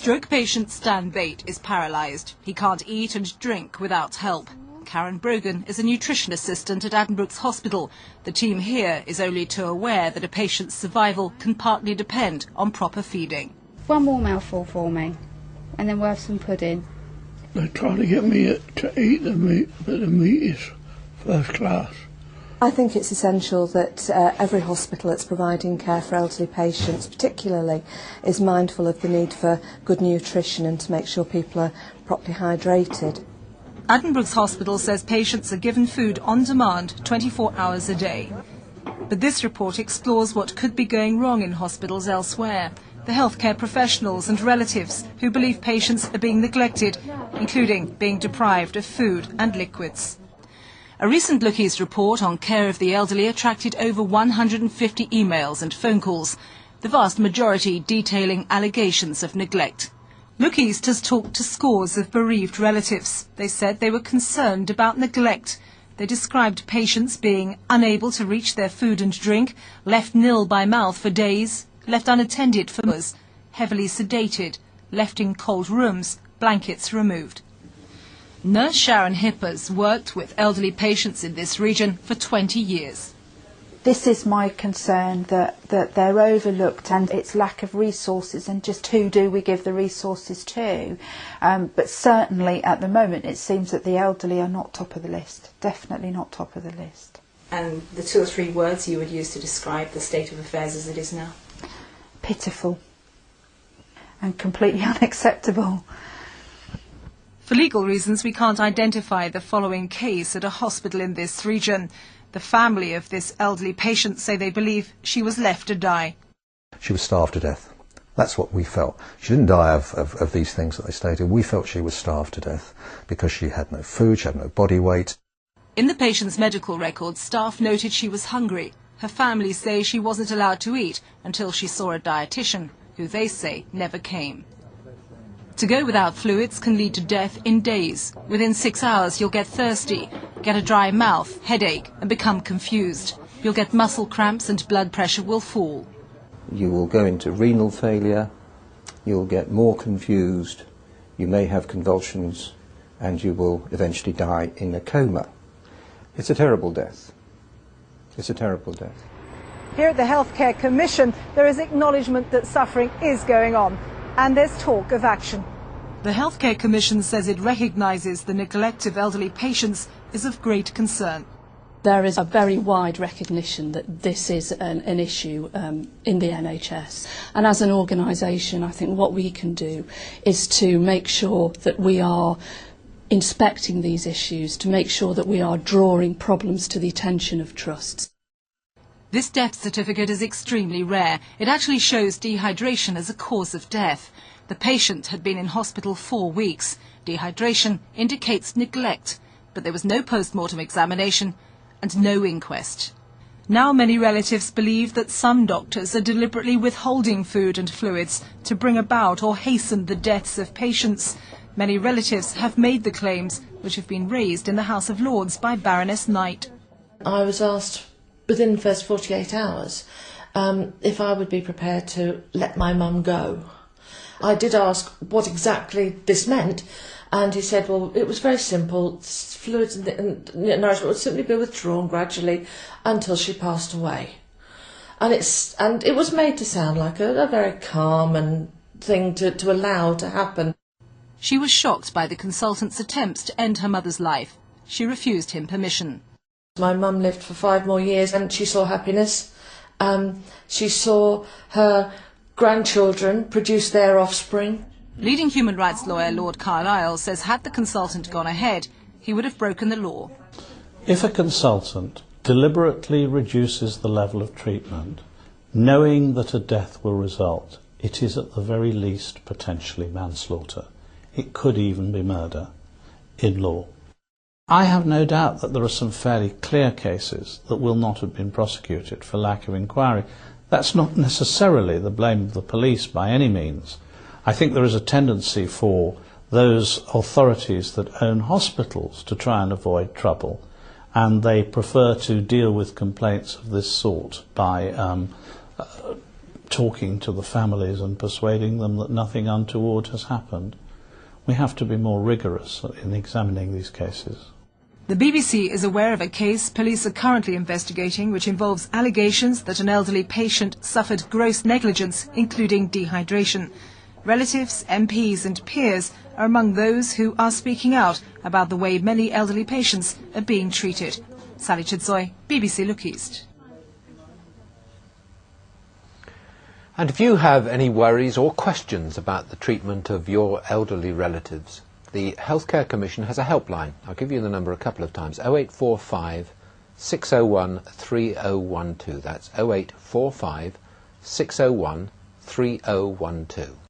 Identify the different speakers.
Speaker 1: Stroke patient Stan Bate is paralysed. He can't eat and drink without help. Karen Brogan is a nutrition assistant at Addenbrooke's Hospital. The team here is only too aware that a patient's survival can partly depend on proper feeding.
Speaker 2: One more mouthful for me, and then we'll have some pudding.
Speaker 3: They try to get me to eat the meat, but the meat is first class.
Speaker 4: I think it's essential that every hospital that's providing care for elderly patients particularly is mindful of the need for good nutrition and to make sure people are properly hydrated.
Speaker 1: Addenbrooke's Hospital says patients are given food on demand 24 hours a day. But this report explores what could be going wrong in hospitals elsewhere. The healthcare professionals and relatives who believe patients are being neglected, including being deprived of food and liquids. A recent Lookie's report on care of the elderly attracted over 150 emails and phone calls, the vast majority detailing allegations of neglect. Lookie's has talked to scores of bereaved relatives. They said they were concerned about neglect. They described patients being unable to reach their food and drink, left nil by mouth for days, left unattended for hours, heavily sedated, left in cold rooms, blankets removed. Nurse Sharon Hippers worked with elderly patients in this region for 20 years.
Speaker 5: This is my concern, that they're overlooked and it's lack of resources, and just who do we give the resources to? But certainly at the moment it seems that the elderly are not top of the list, definitely not top of the list.
Speaker 1: And the 2 or 3 words you would use to describe the state of affairs as it is now?
Speaker 5: Pitiful and completely unacceptable.
Speaker 1: For legal reasons, we can't identify the following case at a hospital in this region. The family of this elderly patient say they believe she was left to die.
Speaker 6: She was starved to death. That's what we felt. She didn't die of these things that they stated. We felt she was starved to death because she had no food, she had no body weight.
Speaker 1: In the patient's medical records, staff noted she was hungry. Her family say she wasn't allowed to eat until she saw a dietitian, who they say never came. To go without fluids can lead to death in days. Within 6 hours you'll get thirsty, get a dry mouth, headache and become confused. You'll get muscle cramps and blood pressure will fall.
Speaker 7: You will go into renal failure, you'll get more confused, you may have convulsions and you will eventually die in a coma. It's a terrible death. It's a terrible death.
Speaker 8: Here at the Healthcare Commission there is acknowledgement that suffering is going on. And there's talk of action.
Speaker 1: The Healthcare Commission says it recognises the neglect of elderly patients is of great concern.
Speaker 9: There is a very wide recognition that this is an issue in the NHS. And as an organisation, I think what we can do is to make sure that we are inspecting these issues, to make sure that we are drawing problems to the attention of trusts.
Speaker 1: This death certificate is extremely rare. It actually shows dehydration as a cause of death. The patient had been in hospital 4 weeks. Dehydration indicates neglect, but there was no post-mortem examination and no inquest. Now many relatives believe that some doctors are deliberately withholding food and fluids to bring about or hasten the deaths of patients. Many relatives have made the claims, which have been raised in the House of Lords by Baroness Knight.
Speaker 10: I was asked within the first 48 hours if I would be prepared to let my mum go. I did ask what exactly this meant, and he said, well, it was very simple. Fluids and nourishment would simply be withdrawn gradually until she passed away. And it was made to sound like a very calm and thing to allow to happen.
Speaker 1: She was shocked by the consultant's attempts to end her mother's life. She refused him permission.
Speaker 10: My mum lived for 5 more years and she saw happiness. She saw her grandchildren produce their offspring.
Speaker 1: Leading human rights lawyer Lord Carlisle says had the consultant gone ahead, he would have broken the law.
Speaker 11: If a consultant deliberately reduces the level of treatment, knowing that a death will result, it is at the very least potentially manslaughter. It could even be murder in law. I have no doubt that there are some fairly clear cases that will not have been prosecuted for lack of inquiry. That's not necessarily the blame of the police by any means. I think there is a tendency for those authorities that own hospitals to try and avoid trouble, and they prefer to deal with complaints of this sort by talking to the families and persuading them that nothing untoward has happened. We have to be more rigorous in examining these cases.
Speaker 1: The BBC is aware of a case police are currently investigating which involves allegations that an elderly patient suffered gross negligence, including dehydration. Relatives, MPs and peers are among those who are speaking out about the way many elderly patients are being treated. Sally Chidzoy, BBC Look East.
Speaker 12: And if you have any worries or questions about the treatment of your elderly relatives, the Healthcare Commission has a helpline. I'll give you the number a couple of times. 0845 601 3012. That's 0845 601 3012.